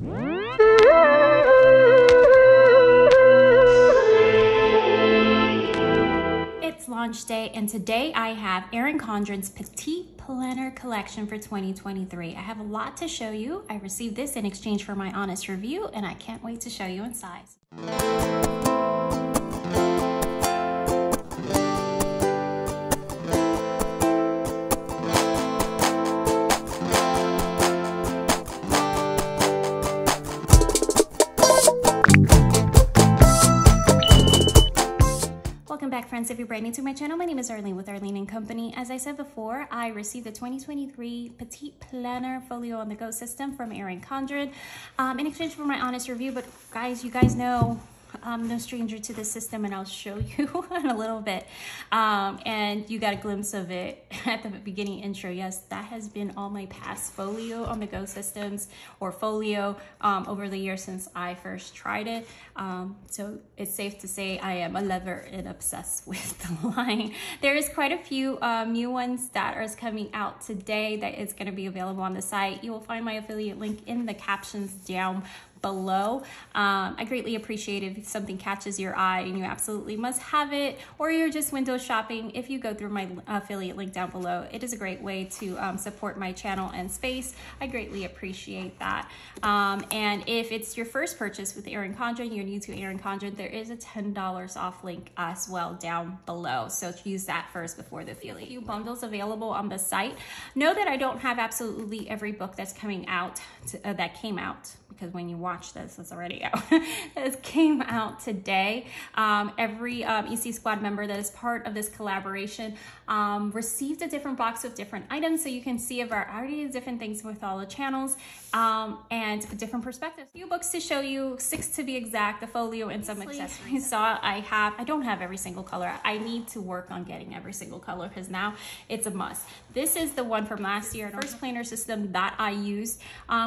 It's launch day, and today I have Erin Condren's Petite Planner collection for 2023. I have a lot to show you. I received this in exchange for my honest review, and I can't wait to show you in size. Welcome back, friends. If you're brand new to my channel, my name is Arlene with Arlene & Company. As I said before, I received the 2023 Petite Planner Folio on the Go system from Erin Condren in exchange for my honest review. But guys, you guys know I'm no stranger to this system, and I'll show you in a little bit. And you got a glimpse of it at the beginning intro. Yes, that has been all my past Folio on the Go systems or Folio over the years since I first tried it. So it's safe to say I am a lover and obsessed with the line. There is quite a few new ones that are coming out today that is going to be available on the site. You will find my affiliate link in the captions down below. I greatly appreciate it if something catches your eye and you absolutely must have it, or you're just window shopping. If you go through my affiliate link down below, it is a great way to support my channel and space. I greatly appreciate that. And if it's your first purchase with Erin Condren, you're new to Erin Condren, there is a $10 off link as well down below. So use that first before the affiliate. A few bundles available on the site. Know that I don't have absolutely every book that's coming out that came out, because when you watch this, it's already out. It came out today. Every EC Squad member that is part of this collaboration received a different box with different items, so you can see a variety of different things with all the channels and different perspectives. A few books to show you, 6 to be exact, the Folio and some accessories. You saw I don't have every single color. I need to work on getting every single color because now it's a must. This is the one from last year, first planner system that I used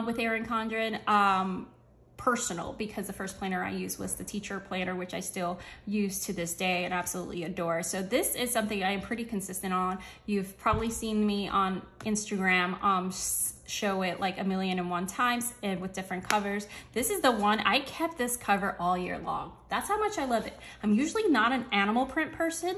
with Erin Condren. Personal, because the first planner I used was the teacher planner, which I still use to this day and absolutely adore. So this is something I am pretty consistent on. You've probably seen me on Instagram show it like 1,000,001 times and with different covers. This is the one. I kept this cover all year long. That's how much I love it. I'm usually not an animal print person,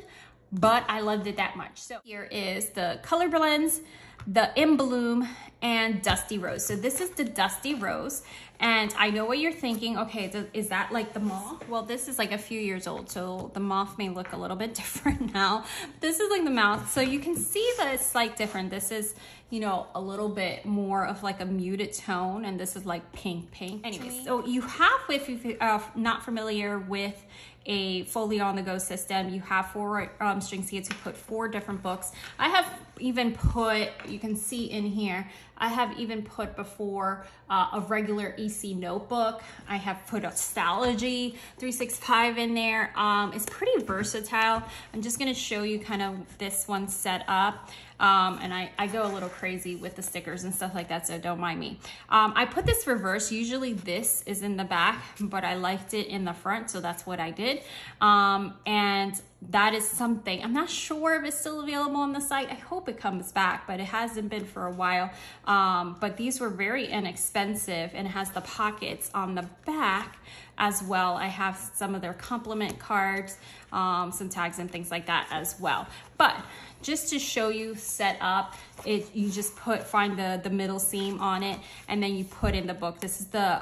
but I loved it that much. So here is the color blends, the In Bloom, and Dusty Rose. So this is the Dusty Rose, and I know what you're thinking. Okay, is that like the moth? Well, this is like a few years old, so the moth may look a little bit different now. This is like the mouth, so you can see that it's like different. This is, you know, a little bit more of like a muted tone, and this is like pink. Anyway, so you have, if you're not familiar with a Folio on the Go system, you have 4 strings here to put 4 different books. I have even put, you can see in here, I have even put before a regular EC notebook. I have put a Stalogy 365 in there. It's pretty versatile. I'm just gonna show you kind of this one set up. And I go a little crazy with the stickers and stuff like that, so don't mind me. I put this reverse. Usually this is in the back, but I liked it in the front, so that's what I did. And that is something, I'm not sure if it's still available on the site. I hope it comes back, but it hasn't been for a while. But these were very inexpensive, and it has the pockets on the back as well. I have some of their compliment cards, some tags and things like that as well. But just to show you set up, you just find the middle seam on it, and then you put in the book. This is the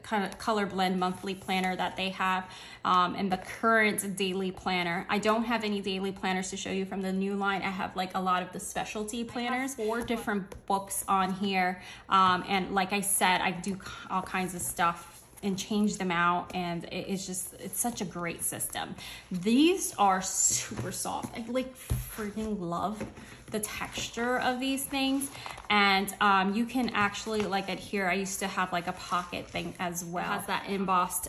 kind of color blend monthly planner that they have, and the current daily planner. I don't have any daily planners to show you from the new line. I have like a lot of the specialty planners. 4 different books on here, and like I said, I do all kinds of stuff and change them out, and it's such a great system. These are super soft. I like freaking love the texture of these things, and you can actually like adhere. I used to have like a pocket thing as well. It has that embossed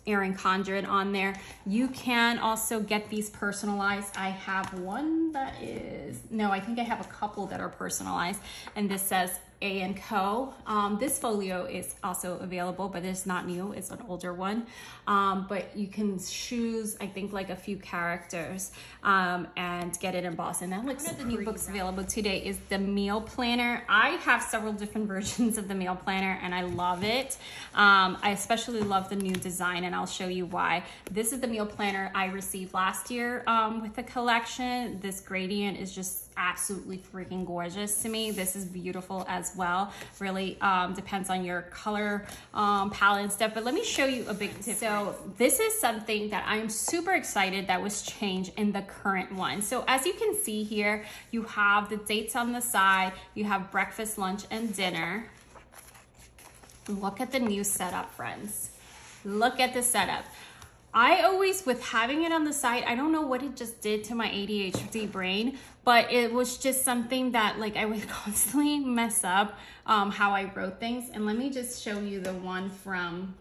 Erin Condren on there. You can also get these personalized. I have one that is, no, I think I have a couple that are personalized, and this says A&Co. This folio is also available, but it's not new, it's an older one. But you can choose, I think, like a few characters and get it embossed. And that looks. One of the new books available today is the meal planner. I have several different versions of the meal planner and I love it. I especially love the new design, and I'll show you why. This is the meal planner I received last year with the collection. This gradient is just absolutely freaking gorgeous to me. This is beautiful as well. Really depends on your color palette and stuff, but let me show you a big tip. So this is something that I'm super excited that was changed in the current one. So as you can see here, you have the dates on the side, you have breakfast, lunch, and dinner. Look at the new setup, friends. Look at the setup. I always, with having it on the side, I don't know what it just did to my ADHD brain, but it was just something that like I would constantly mess up how I wrote things. And let me just show you the one from,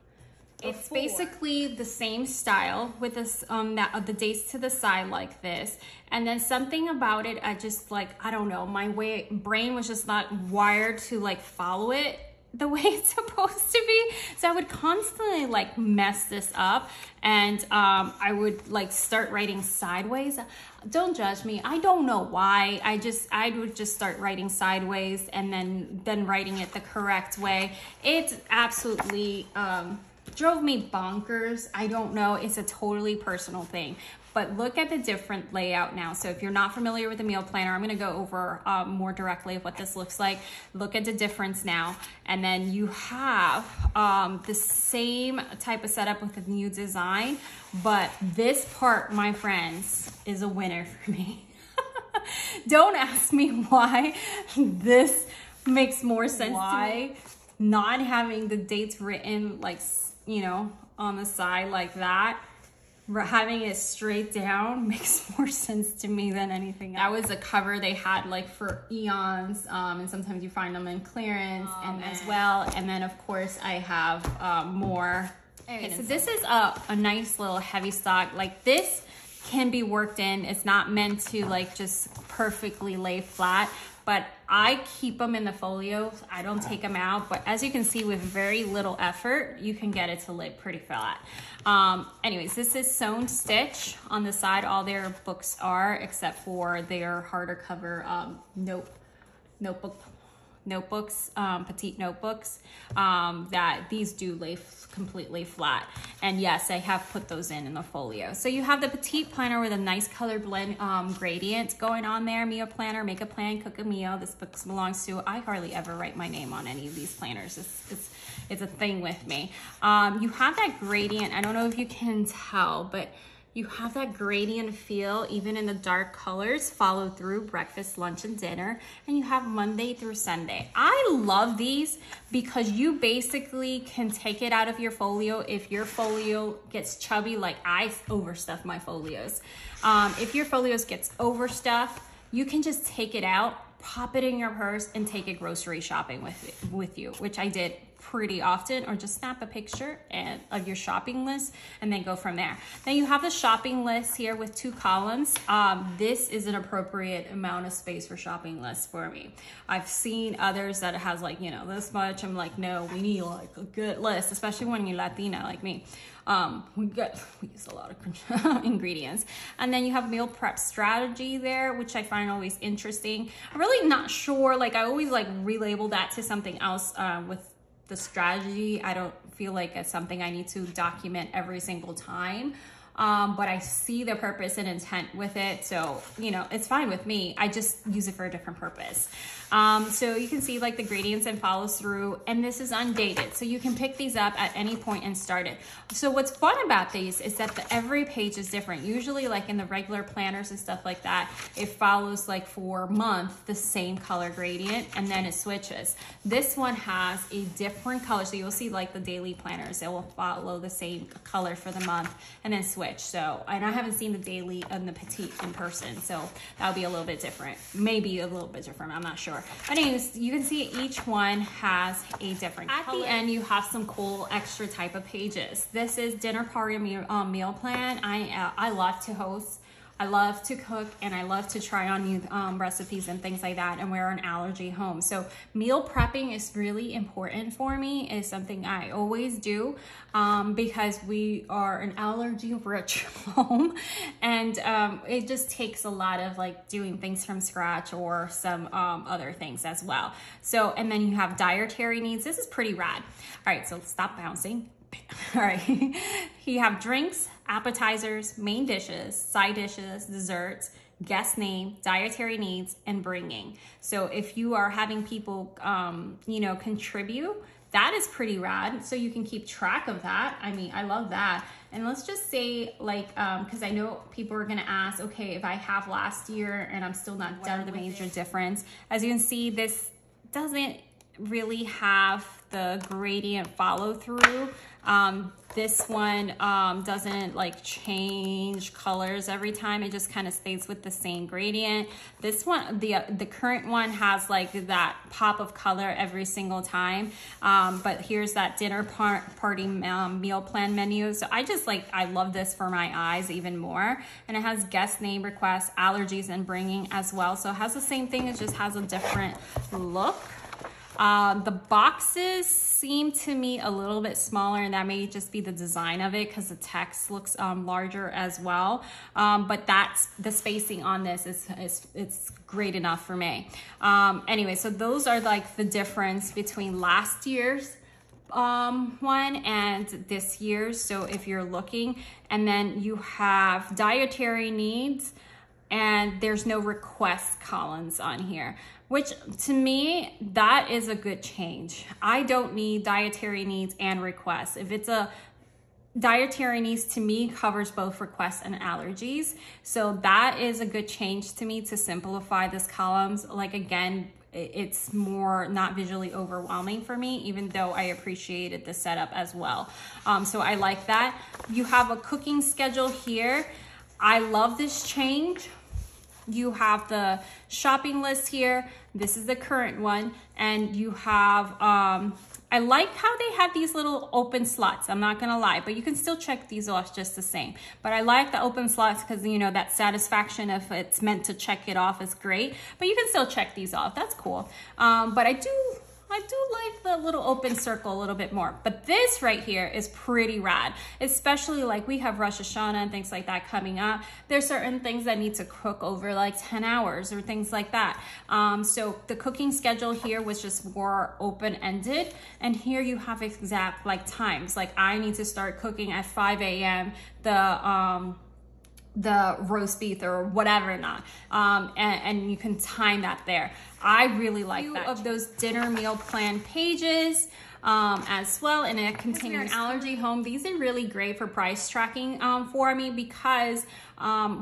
it's basically the same style with this, the dates to the side like this. And then something about it, I just like, I don't know, my brain was just not wired to like follow it the way it's supposed to be. So I would constantly like mess this up, and I would like start writing sideways. Don't judge me, I don't know why. I would just start writing sideways and then writing it the correct way. It absolutely drove me bonkers. I don't know, it's a totally personal thing. But look at the different layout now. So if you're not familiar with the meal planner, I'm gonna go over more directly of what this looks like. Look at the difference now. And then you have the same type of setup with the new design, but this part, my friends, is a winner for me. Don't ask me why this makes more sense to me. Not having the dates written like, you know, on the side like that, having it straight down makes more sense to me than anything else. That was a cover they had like for eons, and sometimes you find them in clearance and as well. And then of course I have more. Okay, so this is a nice little heavy stock. Like this can be worked in. It's not meant to like just perfectly lay flat, but I keep them in the folios. I don't take them out, but as you can see, with very little effort, you can get it to lay pretty flat. Anyways, this is sewn stitch on the side. All their books are, except for their harder cover notebooks, petite notebooks, that these do lay completely flat. And yes, I have put those in the folio. So you have the petite planner with a nice color blend gradient going on there. Meal planner, make a plan, cook a meal. This book belongs to, I hardly ever write my name on any of these planners. It's a thing with me. You have that gradient. I don't know if you can tell, but you have that gradient feel even in the dark colors, follow through breakfast, lunch, and dinner, and you have Monday through Sunday. I love these because you basically can take it out of your folio if your folio gets chubby, like I overstuff my folios. If your folios gets overstuffed, you can just take it out, pop it in your purse, and take it grocery shopping with you, which I did pretty often, or just snap a picture of your shopping list and then go from there. Then you have the shopping list here with 2 columns. This is an appropriate amount of space for shopping lists for me. I've seen others that it has like, you know, this much. I'm like, no, we need like a good list, especially when you're Latina like me. We use a lot of ingredients. And then you have meal prep strategy there, which I find always interesting. I'm really not sure, like I always like relabel that to something else with the strategy. I don't feel like it's something I need to document every single time. But I see the purpose and intent with it. So, you know, it's fine with me. I just use it for a different purpose. So you can see like the gradients and follows through, and this is undated. So you can pick these up at any point and start it. So what's fun about these is that every page is different. Usually like in the regular planners and stuff like that, it follows like for a month, the same color gradient, and then it switches. This one has a different color. So you'll see like the daily planners, it will follow the same color for the month and then switch. So, and I haven't seen the daily and the petite in person, so that'll be a little bit different. Maybe a little bit different, I'm not sure. But anyways, you can see each one has a different color. At the end, you have some cool extra type of pages. This is dinner party meal plan. I love to host. I love to cook and I love to try on new recipes and things like that, and we're an allergy home. So meal prepping is really important for me. It's something I always do because we are an allergy rich home, and it just takes a lot of like doing things from scratch or some other things as well. So, and then you have dietary needs. This is pretty rad. All right, so stop bouncing. All right, you have drinks, appetizers, main dishes, side dishes, desserts, guest name, dietary needs, and bringing. So if you are having people, you know, contribute, that is pretty rad. So you can keep track of that. I mean, I love that. And let's just say like, because I know people are gonna ask, okay, if I have last year and I'm still not done with the major difference. As you can see, this doesn't really have the gradient follow through. This one doesn't like change colors every time. It just kind of stays with the same gradient. This one, the current one has like that pop of color every single time. But here's that dinner party meal plan menu. So I love this for my eyes even more. And it has guest name, requests, allergies, and bringing as well. So it has the same thing, it just has a different look. The boxes seem to me a little bit smaller, and that may just be the design of it because the text looks larger as well. But that's the spacing on this it's great enough for me. Anyway, so those are like the difference between last year's one and this year's. So if you're looking, and then you have dietary needs, and there's no request columns on here, which to me, that is a good change. I don't need dietary needs and requests. If it's a dietary needs, to me covers both requests and allergies. So that is a good change to me to simplify this columns. Like again, it's more not visually overwhelming for me, even though I appreciated the setup as well. So I like that. You have a cooking schedule here. I love this change. You have the shopping list here. This is the current one. And you have, I like how they have these little open slots. I'm not gonna lie, but you can still check these off just the same. But I like the open slots because, you know, that satisfaction if it's meant to check it off is great, but you can still check these off. That's cool. But I do like the little open circle a little bit more. But this right here is pretty rad, especially like we have Rosh Hashanah and things like that coming up. There's certain things that need to cook over like 10 hours or things like that. So the cooking schedule here was just more open-ended. And here you have exact like times. Like I need to start cooking at 5 a.m. the roast beef or whatever not, and you can time that there. I really like that. Of those dinner meal plan pages as well, and it continues an allergy home. These are really great for price tracking for me because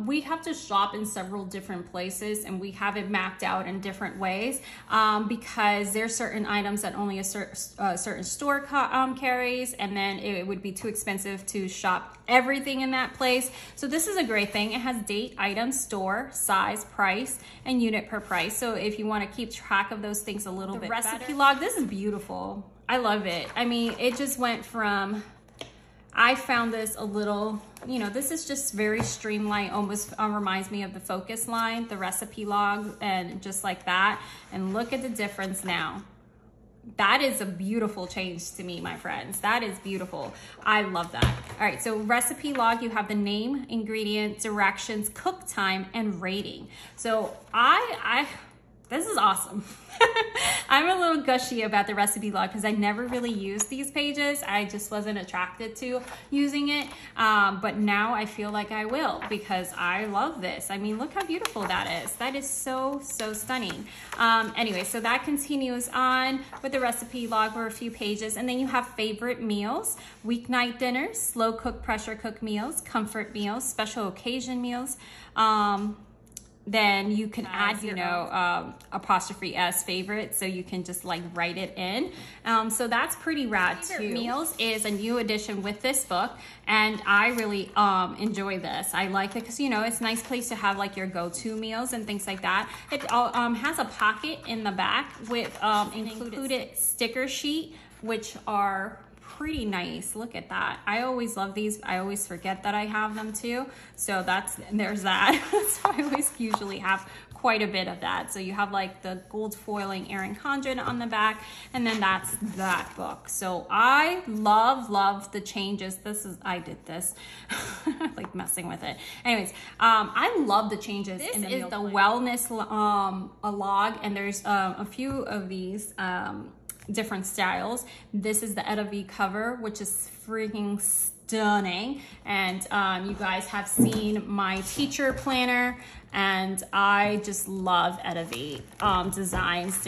we have to shop in several different places and we have it mapped out in different ways because there's certain items that only a certain store carries, and then it would be too expensive to shop everything in that place. So this is a great thing. It has date, item, store, size, price, and unit per price. So if you want to keep track of those things a little bit better. Recipe log, this is beautiful. I love it. I mean, it just went from, I found this a little, you know, this is just very streamlined, almost reminds me of the focus line, the recipe log, and just like that. And look at the difference now. That is a beautiful change to me, my friends. That is beautiful. I love that. All right, so recipe log, you have the name, ingredient, directions, cook time, and rating. So this is awesome. I'm a little gushy about the recipe log because I never really used these pages. I just wasn't attracted to using it. But now I feel like I will because I love this. I mean, look how beautiful that is. That is so, so stunning. Anyway, so that continues on with the recipe log for a few pages. And then you have favorite meals, weeknight dinners, slow cook, pressure cook meals, comfort meals, special occasion meals. Then you can add, you know, apostrophe S favorite, so you can just like write it in. So that's pretty rad too. Meals is a new addition with this book, and I really enjoy this. I like it because, you know, it's a nice place to have like your go-to meals and things like that. It has a pocket in the back with included sticker sheet, which are pretty nice. Look at that. I always love these. I always forget that I have them too. So there's that. So I always usually have quite a bit of that. So you have like the gold foiling Erin Condren on the back, and then that's that book. So I love the changes. I did this, like messing with it. Anyways, I love the changes. This is the wellness log, and there's a few of these different styles. This is the Etta V cover, which is freaking stunning. And you guys have seen my teacher planner, and I just love Etta V designs.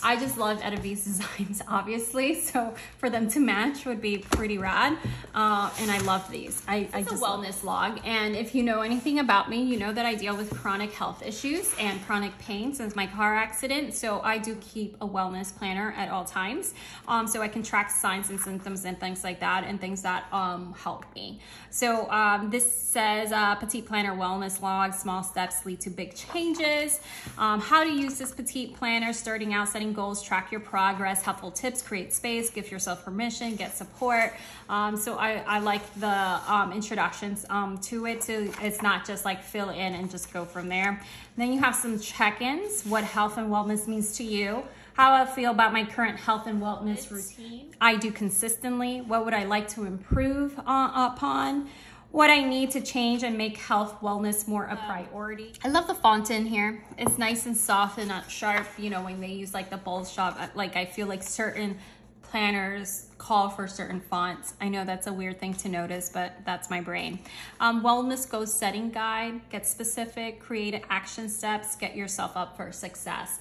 I just love Etta V's designs, obviously. So for them to match would be pretty rad. And I love these. I just a wellness log. And if you know anything about me, you know that I deal with chronic health issues and chronic pain since my car accident. So I do keep a wellness planner at all times. So I can track signs and symptoms and things like that, and things that help me. So this says Petite Planner Wellness Log, small steps lead to big changes. How to use this Petite Planner, starting out, setting goals, track your progress, helpful tips, create space, give yourself permission, get support. So I like the introductions to it. So it's not just like fill in and just go from there. Then you have some check-ins, what health and wellness means to you, how I feel about my current health and wellness routine I do consistently, what would I like to improve upon, what I need to change and make health wellness more a priority. I love the font in here. It's nice and soft and not sharp. You know, when they use like the bold shop, like I feel like certain planners call for certain fonts. I know that's a weird thing to notice, but that's my brain. Wellness goal setting guide, get specific, create action steps, get yourself up for success.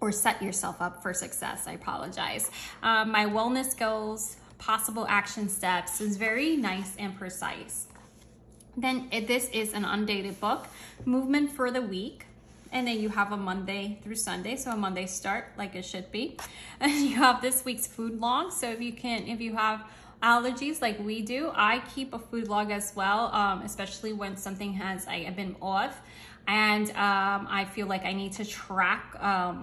Or set yourself up for success, I apologize. My wellness goals, possible action steps is very nice and precise. Then this is an undated book, movement for the week. And then you have a Monday through Sunday, so a Monday start like it should be. And you have this week's food log. So if you have allergies like we do, I keep a food log as well, especially when something I've been off. And I feel like I need to track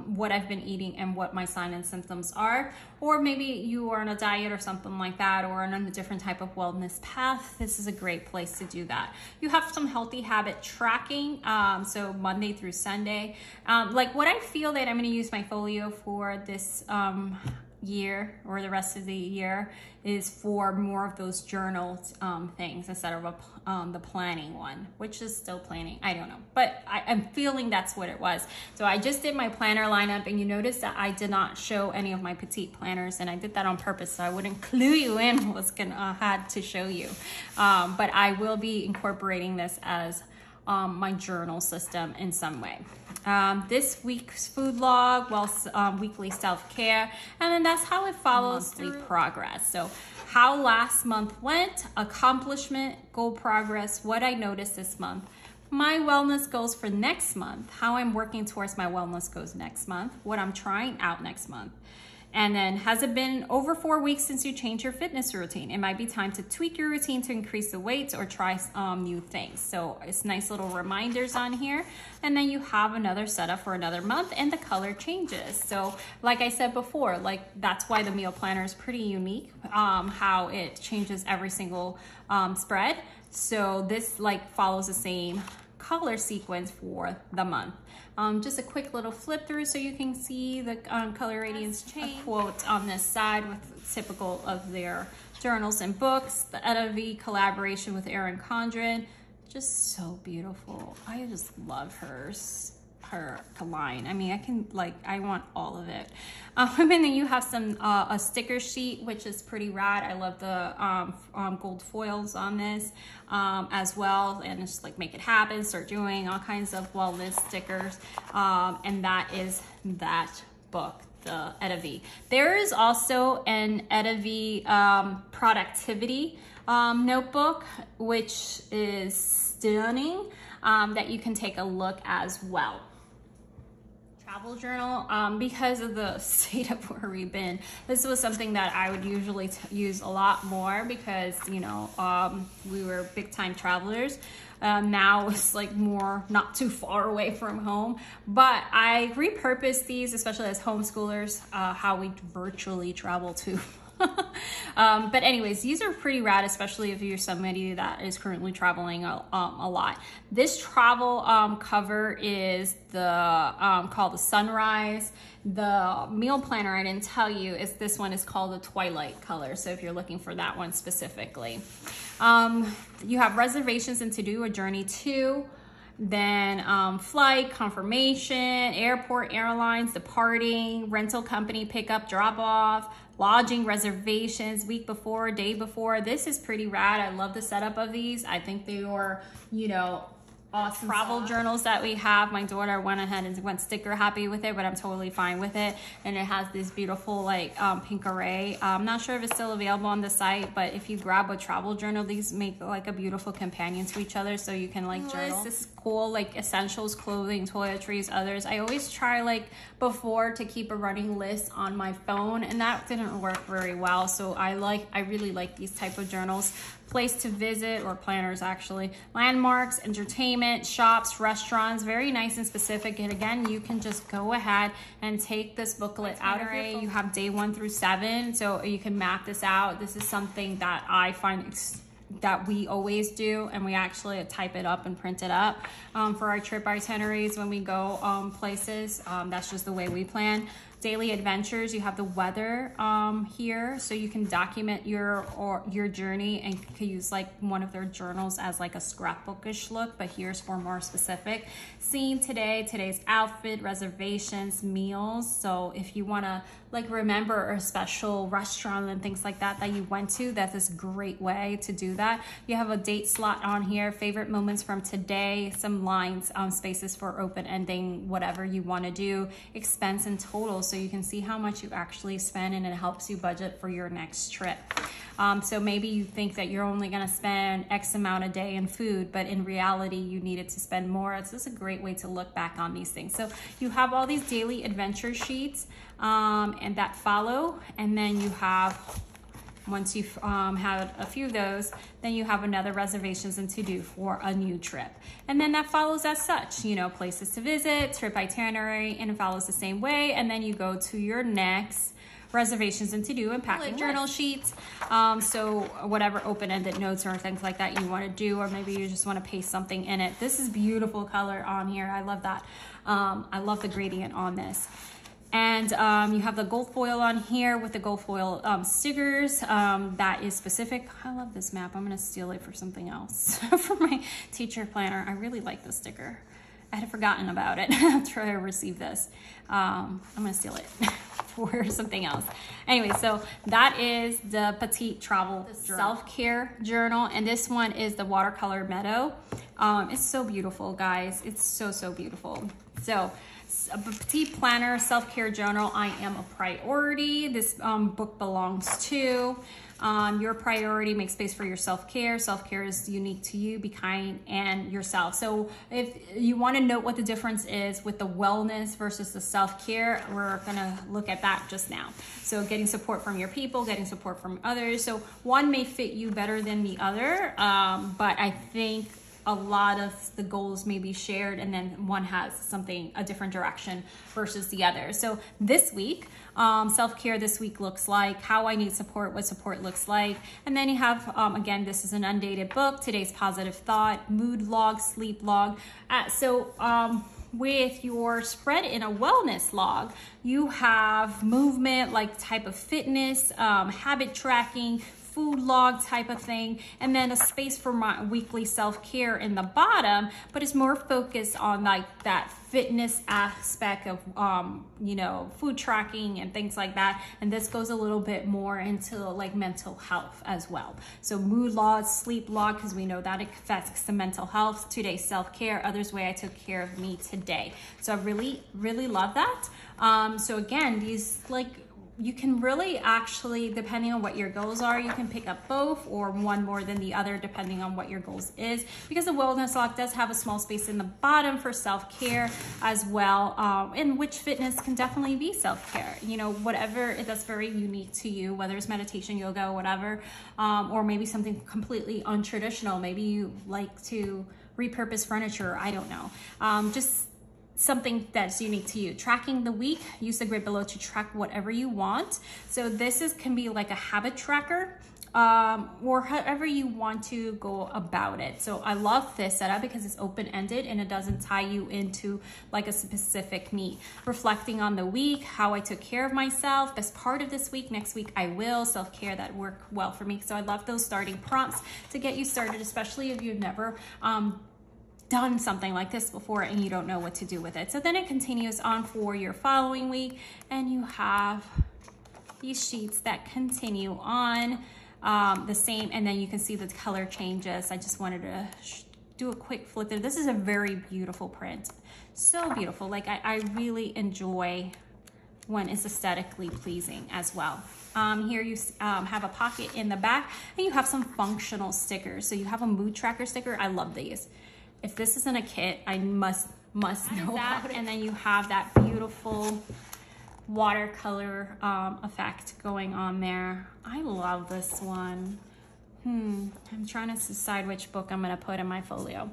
what I've been eating and what my signs and symptoms are. Or maybe you are on a diet or something like that, or on a different type of wellness path. This is a great place to do that. You have some healthy habit tracking, so Monday through Sunday. Like what I feel that I'm gonna use my folio for this year or the rest of the year is for more of those journal things instead of the planning one, which is still planning. I don't know, but I'm feeling that's what it was. So I just did my planner lineup, and you notice that I did not show any of my petite planners, and I did that on purpose so I wouldn't clue you in what's gonna had to show you. But I will be incorporating this as my journal system in some way. This week's food log, weekly self-care, and then that's how it follows through progress. So how last month went, accomplishment, goal progress, what I noticed this month, my wellness goals for next month, how I'm working towards my wellness goals next month, what I'm trying out next month. And then, has it been over 4 weeks since you changed your fitness routine? It might be time to tweak your routine to increase the weights or try new things. So it's nice little reminders on here. And then you have another setup for another month, and the color changes. So like I said before, like that's why the meal planner is pretty unique, how it changes every single spread. So this like follows the same color sequence for the month. Just a quick little flip through so you can see the color radiance change. A quote on this side with typical of their journals and books. The Etta V collaboration with Erin Condren, just so beautiful. I just love her line. I mean, I want all of it. And then you have some a sticker sheet, which is pretty rad. I love the gold foils on this as well, and just like make it happen, start doing all kinds of wellness stickers, and that is that book, the Etta V. There is also an Etta V productivity notebook, which is stunning, that you can take a look as well. travel journal, because of the state of where we've been. This was something that I would usually use a lot more because, you know, we were big time travelers. Now it's like more not too far away from home, but I repurposed these, especially as homeschoolers, how we virtually travel too. But anyways, these are pretty rad, especially if you're somebody that is currently traveling a lot. This travel cover is the called the Sunrise. The meal planner I didn't tell you is this one is called the Twilight color. So if you're looking for that one specifically, you have reservations and to do a journey to. Then flight, confirmation, airport, airlines, departing, rental company, pickup, drop off, lodging, reservations, week before, day before. This is pretty rad. I love the setup of these. I think they are, you know, awesome travel journals that we have. My daughter went ahead and went sticker happy with it, but I'm totally fine with it. And it has this beautiful like pink array. I'm not sure if it's still available on the site, but if you grab a travel journal, these make like a beautiful companion to each other, so you can like journal. This is cool, like essentials, clothing, toiletries, others. I always try like before to keep a running list on my phone, and that didn't work very well. So I really like these type of journals. Place to visit, or planners actually, landmarks, entertainment, shops, restaurants, very nice and specific. And again, you can just go ahead and take this booklet out of it. You have day 1 through 7, so you can map this out. This is something that I find that we always do, and we actually type it up and print it up for our trip itineraries when we go places. That's just the way we plan. Daily adventures, you have the weather here, so you can document your journey, and you can use like one of their journals as like a scrapbookish look, but here's for more specific. Scene today, today's outfit, reservations, meals. So if you want to like remember a special restaurant and things like that that you went to, that's this great way to do that. You have a date slot on here, favorite moments from today, some lines, spaces for open ending, whatever you want to do, expense and total, so you can see how much you actually spend, and it helps you budget for your next trip. So maybe you think that you're only going to spend X amount a day in food, but in reality you needed to spend more. It's just a great way to look back on these things. So you have all these daily adventure sheets and that follow, and then you have, once you've had a few of those, then you have another reservations and to do for a new trip. And then that follows as such, you know, places to visit, trip itinerary, and it follows the same way. And then you go to your next reservations and to do and packing journal sheets. So whatever open-ended notes or things like that you want to do, or maybe you just want to paste something in it. This is beautiful color on here. I love that. I love the gradient on this. And you have the gold foil on here with the gold foil stickers that is specific. I love this map. I'm going to steal it for something else for my teacher planner. I really like this sticker. I had forgotten about it after I received this. I'm going to steal it for something else. Anyway, so that is the Petite Travel Self-Care Journal. And this one is the Watercolor Meadow. It's so beautiful, guys. It's so, so beautiful. So a Petite Planner Self-Care Journal, I am a priority. This book belongs to your priority. Make space for your self-care. Self-care is unique to you. Be kind and yourself. So if you want to note what the difference is with the wellness versus the self-care, we're going to look at that just now. So getting support from your people, getting support from others. So one may fit you better than the other, but I think a lot of the goals may be shared, and then one has something, a different direction versus the other. So this week, self-care this week looks like how I need support, what support looks like. And then you have, again, this is an undated book, today's positive thought, mood log, sleep log. With your spread in a wellness log, you have movement, like type of fitness, habit tracking, food log type of thing, and then a space for my weekly self-care in the bottom, but it's more focused on like that fitness aspect of you know, food tracking and things like that. And this goes a little bit more into like mental health as well. So mood log, sleep log, because we know that affects the mental health. Today's self-care, others way I took care of me today. So I really love that. So again, these like you can really actually, depending on what your goals are, you can pick up both or one more than the other depending on what your goals is, because the wellness lock does have a small space in the bottom for self-care as well, in which fitness can definitely be self-care, you know, whatever that's very unique to you, whether it's meditation, yoga, whatever, or maybe something completely untraditional. Maybe you like to repurpose furniture, I don't know, just something that's unique to you. Tracking the week, use the grid below to track whatever you want. So this can be like a habit tracker, or however you want to go about it. So I love this setup because it's open-ended and it doesn't tie you into like a specific need. Reflecting on the week, how I took care of myself, best part of this week, next week I will, self-care that worked well for me. So I love those starting prompts to get you started, especially if you've never done something like this before and you don't know what to do with it. So then it continues on for your following week, and you have these sheets that continue on the same, and then you can see the color changes. I just wanted to do a quick flip through. This is a very beautiful print, so beautiful. Like I really enjoy when it's aesthetically pleasing as well. Here you have a pocket in the back, and you have some functional stickers. So you have a mood tracker sticker. I love these. If this isn't a kit, I must know about it. And then you have that beautiful watercolor effect going on there. I love this one. I'm trying to decide which book I'm gonna put in my folio.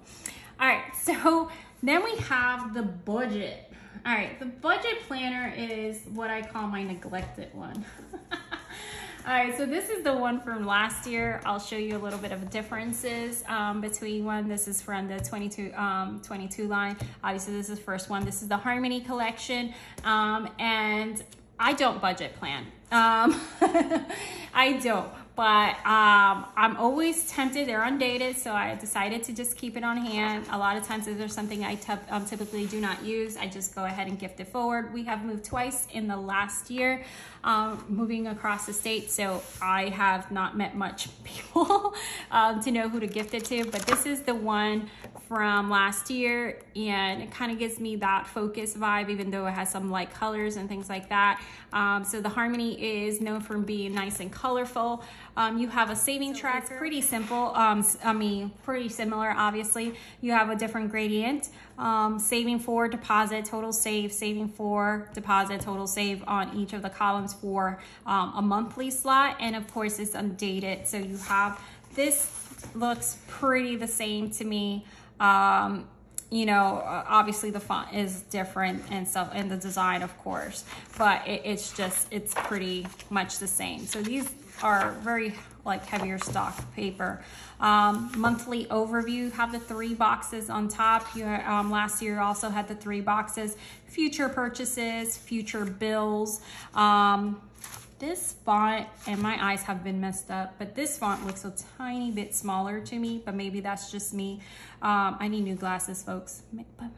All right, so then we have the budget. All right, the budget planner is what I call my neglected one. All right, so this is the one from last year. I'll show you a little bit of differences between one. This is from the 22 line. Obviously, this is the first one. This is the Harmony collection, and I don't budget plan. I don't, but I'm always tempted. They're undated, so I decided to just keep it on hand. A lot of times if there's something I typically do not use, I just go ahead and gift it forward. We have moved twice in the last year, moving across the state, so I have not met much people to know who to gift it to, but this is the one from last year, and it kind of gives me that focus vibe, even though it has some light colors and things like that. So the Harmony is known for being nice and colorful. You have a saving track, pretty simple. I mean, pretty similar, obviously. You have a different gradient. Saving for deposit, total save, saving for deposit, total save on each of the columns for a monthly slot. And of course, it's undated. So you have, this looks pretty the same to me. You know, obviously the font is different and stuff, and the design, of course, but it's pretty much the same. So these are very like heavier stock paper. Monthly overview, have the 3 boxes on top. You last year also had the 3 boxes. Future purchases, future bills. This font, and my eyes have been messed up, but this font looks a tiny bit smaller to me, but maybe that's just me. I need new glasses, folks. But,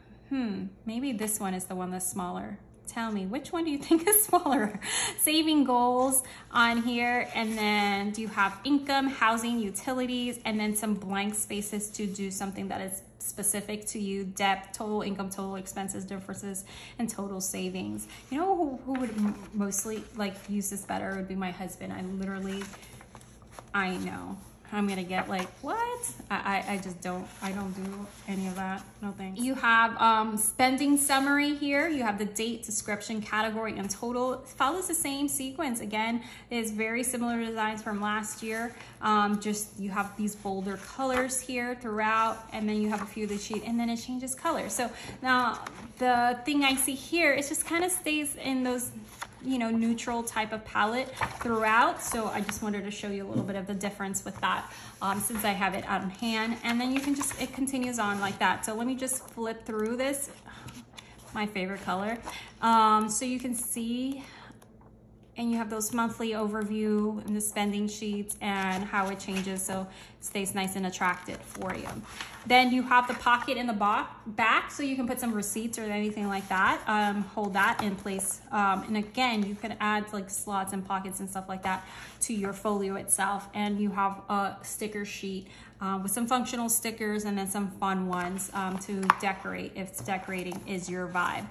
maybe this one is the one that's smaller. Tell me, which one do you think is smaller? Saving goals on here, and then do you have income, housing, utilities, and then some blank spaces to do something that is specific to you, debt, total income, total expenses, differences, and total savings. You know who would mostly like use this better would be my husband. I know. I'm gonna get like, what? I just don't, I don't do any of that, no thanks. You have spending summary here. You have the date, description, category, and total. It follows the same sequence. Again, it's very similar designs from last year. Just you have these bolder colors here throughout, and then you have a few of the sheet, and then it changes color. So now the thing I see here, it just kind of stays in those, you know, neutral type of palette throughout. So I just wanted to show you a little bit of the difference with that since I have it on hand. And then you can just, it continues on like that. So let me just flip through this, my favorite color. So you can see, and you have those monthly overview and the spending sheets and how it changes so it stays nice and attractive for you. Then you have the pocket in the back so you can put some receipts or anything like that. Hold that in place. And again, you can add like slots and pockets and stuff like that to your folio itself. And you have a sticker sheet with some functional stickers and then some fun ones to decorate if decorating is your vibe.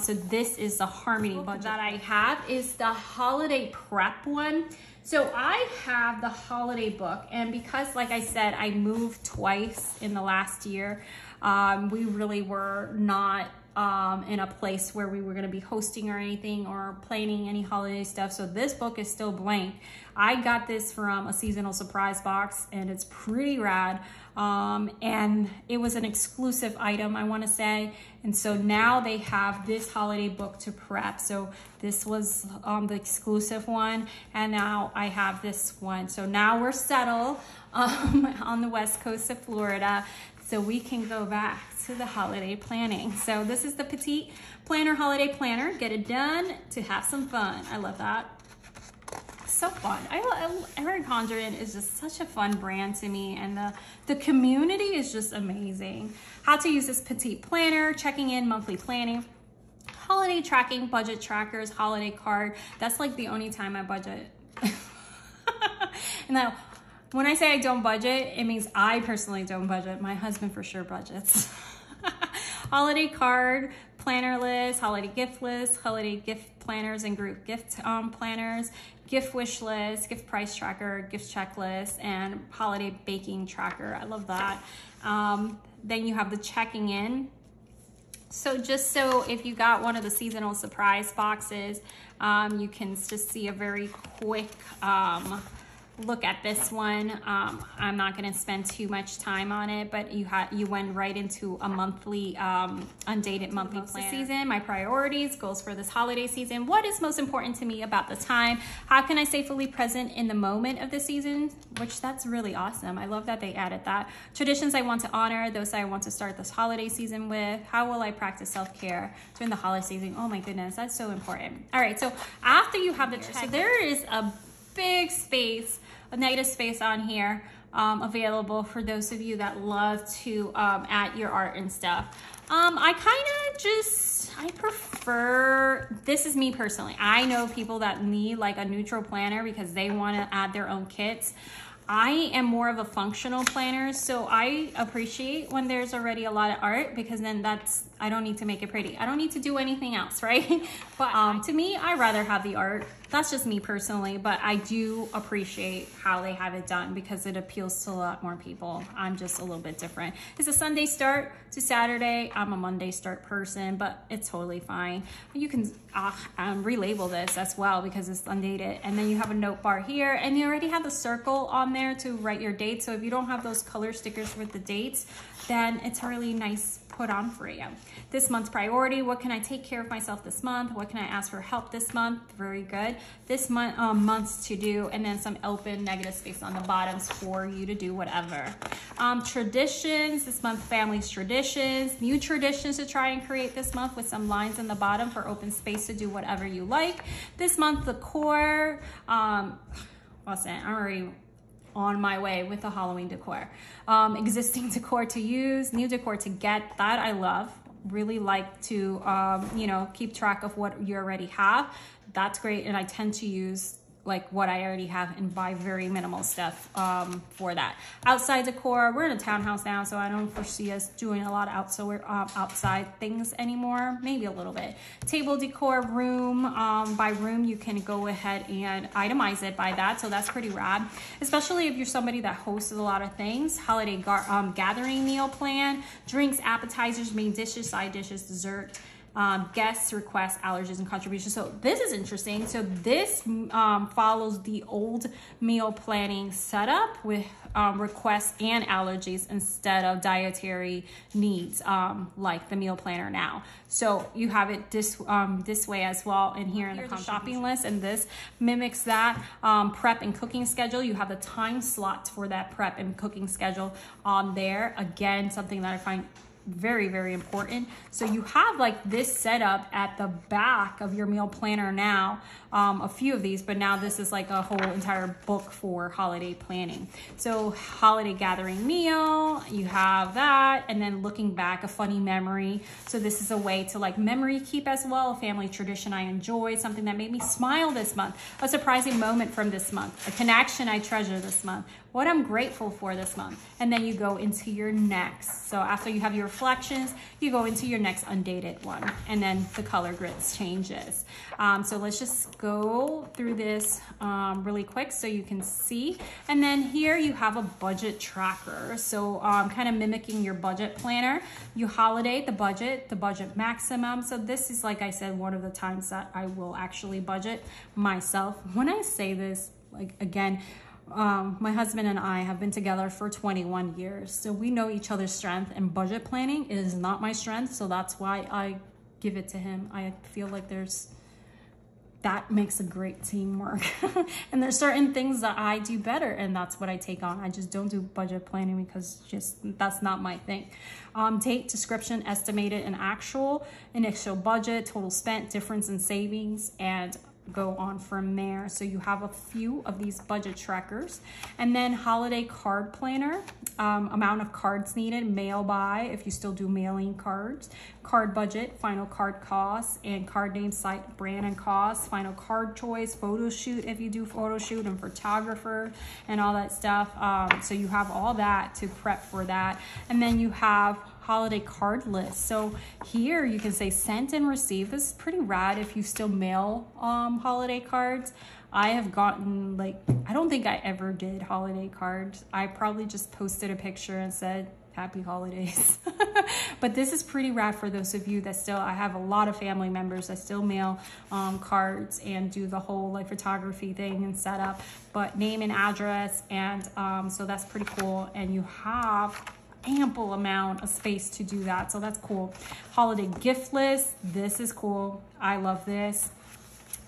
So this is the Harmony budget that I have is the holiday prep one. So I have the holiday book, and because like I said, I moved twice in the last year, we really were not in a place where we were going to be hosting or anything or planning any holiday stuff. So this book is still blank. I got this from a seasonal surprise box, and it's pretty rad. And it was an exclusive item, I want to say. And so now they have this holiday book to prep. So this was the exclusive one, and now I have this one. So now we're settled on the west coast of Florida, so we can go back to the holiday planning. So this is the Petite Planner Holiday Planner. Get it done to have some fun. I love that. So fun. Erin Condren is just such a fun brand to me, and the community is just amazing. How to use this Petite Planner, checking in, monthly planning, holiday tracking, budget trackers, holiday card. That's like the only time I budget. Now, when I say I don't budget, it means I personally don't budget. My husband for sure budgets. Holiday card, planner list, holiday gift list, holiday gift planners and group gift planners, gift wish list, gift price tracker, gift checklist, and holiday baking tracker. I love that. Then you have the checking in. So just so if you got one of the seasonal surprise boxes, you can just see a very quick look at this one. I'm not going to spend too much time on it, but you went right into a monthly, undated monthly plan. Season, my priorities, goals for this holiday season. What is most important to me about the time? How can I stay fully present in the moment of the season? Which that's really awesome. I love that they added that. Traditions I want to honor, those I want to start this holiday season with. How will I practice self-care during the holiday season? Oh my goodness, that's so important. All right, so after you have the check, so there is a big space, a negative space on here available for those of you that love to add your art and stuff. I prefer, this is me personally. I know people that need like a neutral planner because they want to add their own kits. I am more of a functional planner, so I appreciate when there's already a lot of art, because then I don't need to make it pretty. I don't need to do anything else, right? But to me, I rather have the art. That's just me personally, but I do appreciate how they have it done because it appeals to a lot more people. I'm just a little bit different. It's a Sunday start to Saturday. I'm a Monday start person, but it's totally fine. You can relabel this as well because it's undated. And then you have a note bar here, and you already have the circle on there to write your date. So if you don't have those color stickers with the dates, then it's a really nice put on for you. This month's priority, what can I take care of myself this month? What can I ask for help this month? Very good. This month, month's to do, and then some open negative space on the bottoms for you to do whatever. Traditions, this month, family's traditions, new traditions to try and create this month with some lines in the bottom for open space to do whatever you like. This month, decor, I'm already on my way with the Halloween decor. Existing decor to use, new decor to get, that I love. Really like to, keep track of what you already have. That's great, and I tend to use like what I already have and buy very minimal stuff for that. Outside decor, we're in a townhouse now, so I don't foresee us doing a lot of outside things anymore, maybe a little bit. Table decor, room, by room, you can go ahead and itemize it by that, so that's pretty rad, especially if you're somebody that hosts a lot of things. Holiday gathering meal plan, drinks, appetizers, main dishes, side dishes, dessert, guests, requests, allergies, and contributions. So this is interesting. So this follows the old meal planning setup with requests and allergies instead of dietary needs, like the meal planner now. So you have it this way as well. And here in the shopping list, and this mimics that. Prep and cooking schedule. You have the time slots for that prep and cooking schedule on there. Again, something that I find very, very important. So you have like this setup at the back of your meal planner now, a few of these, but now this is like a whole entire book for holiday planning. So holiday gathering meal, you have that, and then looking back, a funny memory. So this is a way to like memory keep as well, a family tradition I enjoyed, something that made me smile this month, a surprising moment from this month, a connection I treasure this month, what I'm grateful for this month. And then you go into your next. So after you have your reflections, you go into your next undated one. And then the color grids changes. So let's just go through this really quick so you can see. And then here you have a budget tracker. So kind of mimicking your budget planner. You holiday the budget maximum. So this is, like I said, one of the times that I will actually budget myself. When I say this, like again, my husband and I have been together for 21 years. So we know each other's strength, and budget planning is not my strength. So that's why I give it to him. I feel like that makes a great teamwork. And there's certain things that I do better, and that's what I take on. I just don't do budget planning because that's not my thing. Date, description, estimated, and actual, initial budget, total spent, difference in savings, and go on from there. So you have a few of these budget trackers. And then holiday card planner, amount of cards needed, mail by if you still do mailing cards, card budget, final card costs, and card name, site, brand, and cost, final card choice, photo shoot if you do photo shoot, and photographer and all that stuff. So you have all that to prep for that. And then you have holiday card list. So here you can say sent and received. This is pretty rad if you still mail holiday cards. I have gotten, like, I don't think I ever did holiday cards. I probably just posted a picture and said happy holidays. But this is pretty rad for those of you that still, I have a lot of family members that still mail cards and do the whole like photography thing and setup, but name and address. And so that's pretty cool. And you have ample amount of space to do that, so that's cool. Holiday gift list, this is cool. I love this.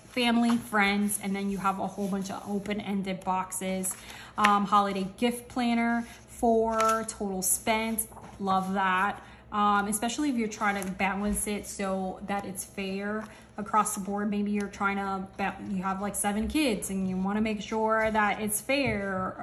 Family, friends, and then you have a whole bunch of open-ended boxes. Holiday gift planner for total spent, love that. Especially if you're trying to balance it so that it's fair across the board. Maybe you're trying to, you have like 7 kids and you want to make sure that it's fair.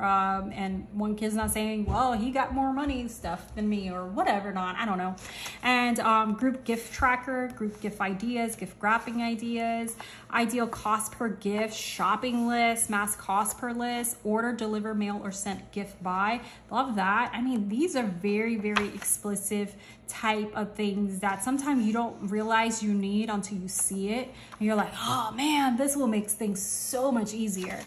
And one kid's not saying, well, he got more money stuff than me or whatever, not, I don't know. And group gift tracker, group gift ideas, gift wrapping ideas, ideal cost per gift, shopping list, mass cost per list, order, deliver, mail, or sent gift by. Love that. I mean, these are very, very explicit type of things that sometimes you don't realize you need until you see it. And you're like, oh man, this will make things so much easier.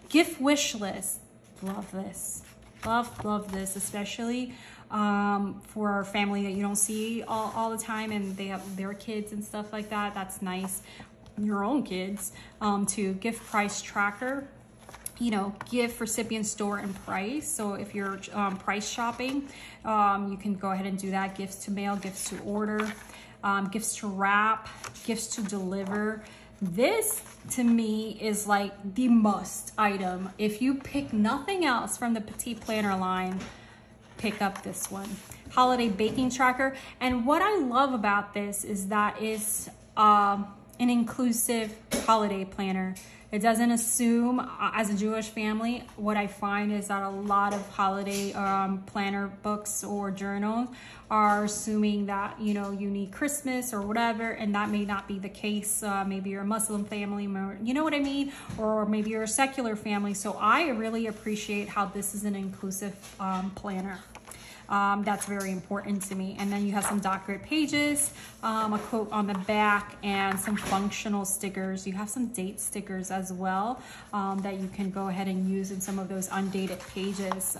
Gift wish list. Love this. Love this, especially for our family that you don't see all the time and they have their kids and stuff like that. That's nice. Your own kids to gift price tracker. You know, gift recipient store and price. So if you're price shopping, you can go ahead and do that. Gifts to mail, gifts to order, gifts to wrap, gifts to deliver. This to me is like the must item. If you pick nothing else from the Petite Planner line, pick up this one. Holiday baking tracker. And what I love about this is that it's an inclusive holiday planner. It doesn't assume, as a Jewish family, what I find is that a lot of holiday planner books or journals are assuming that, you know, you need Christmas or whatever, and that may not be the case. Maybe you're a Muslim family, you know what I mean? Or maybe you're a secular family. So I really appreciate how this is an inclusive planner. That's very important to me. And then you have some dot grid pages, a quote on the back, and some functional stickers. You have some date stickers as well that you can go ahead and use in some of those undated pages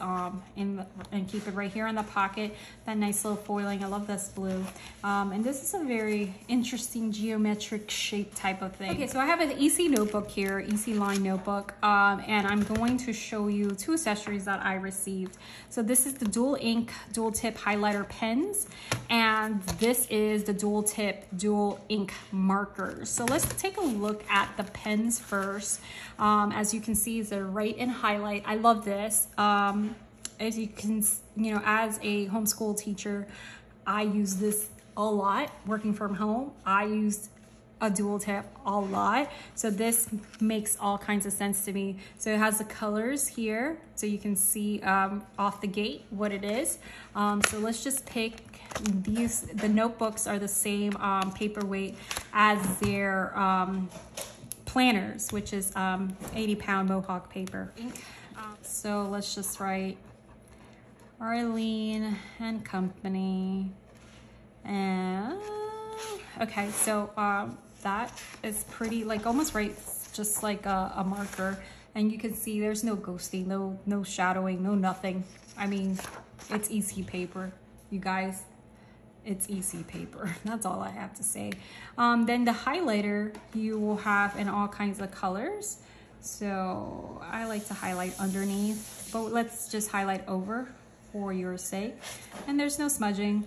and keep it right here in the pocket. That nice little foiling. I love this blue. And this is a very interesting geometric shape type of thing. Okay, so I have an EC notebook here, EC line notebook, and I'm going to show you 2 accessories that I received. So this is the dual ink, dual tip highlighter pens, and this is the dual tip, dual ink markers. So let's take a look at the pens first. As you can see, they're write and highlight. I love this. As you can, you know, as a homeschool teacher, I use this a lot working from home. I used a dual tip a lot, so this makes all kinds of sense to me. So it has the colors here, so you can see off the gate what it is. So let's just pick these. The notebooks are the same paperweight as their planners, which is 80-pound Mohawk paper. So let's just write Arlene and Company. And okay, so that is pretty, like, almost right, just like a marker. And you can see there's no ghosting, no shadowing, no nothing. I mean, it's easy paper, you guys. It's easy paper. That's all I have to say. Then the highlighter you will have in all kinds of colors. So I like to highlight underneath, but let's just highlight over for your sake. And there's no smudging,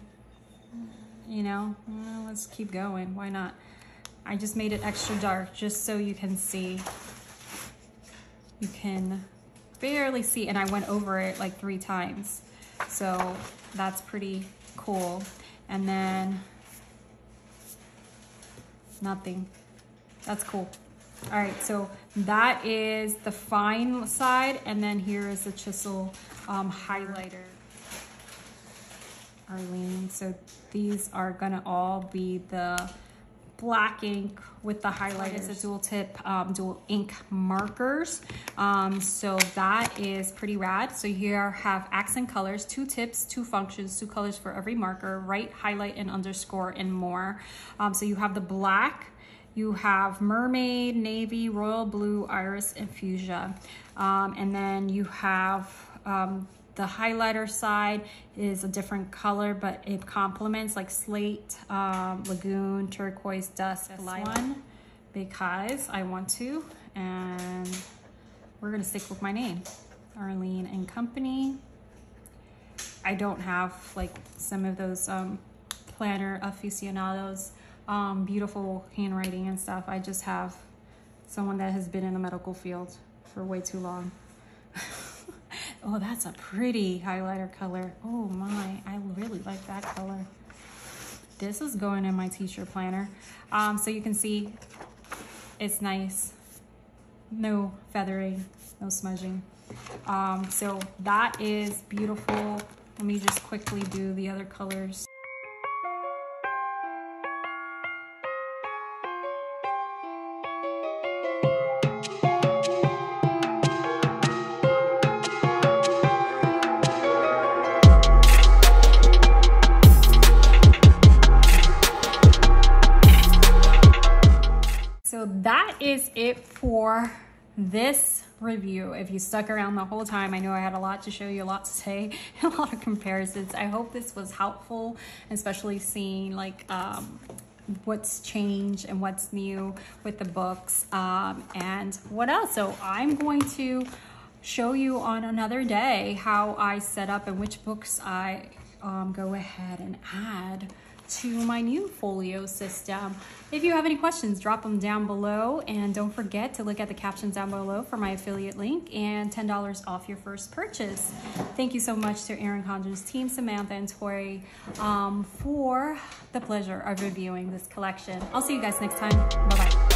you know. Well, let's keep going, why not? I just made it extra dark just so you can see. You can barely see, and I went over it like 3 times. So that's pretty cool. And then nothing. That's cool. All right, so that is the fine side, and then here is the chisel highlighter, Arlene. So these are gonna all be the black ink with the highlighters. It's a dual tip, dual ink markers. So that is pretty rad. So here have accent colors, 2 tips, 2 functions, 2 colors for every marker, right, highlight, and underscore, and more. So you have the black, you have mermaid, navy, royal blue, iris, and fuchsia. And then you have the highlighter side is a different color, but it complements, like slate, lagoon, turquoise, dust, one, because I want to, and we're gonna stick with my name, Arlene and Company. I don't have like some of those planner aficionados, beautiful handwriting and stuff. I just have someone that has been in the medical field for way too long. Oh, that's a pretty highlighter color. Oh my, I really like that color. This is going in my teacher planner. So you can see it's nice. No feathering, no smudging. So that is beautiful. Let me just quickly do the other colors. So that is it for this review. If you stuck around the whole time, I know I had a lot to show you, a lot to say, a lot of comparisons. I hope this was helpful, especially seeing like what's changed and what's new with the books and what else. So I'm going to show you on another day how I set up and which books I go ahead and add to my new folio system. If you have any questions, drop them down below, and don't forget to look at the captions down below for my affiliate link and $10 off your first purchase. Thank you so much to Erin Condren's team, Samantha and Tori, for the pleasure of reviewing this collection. I'll see you guys next time. Bye-bye.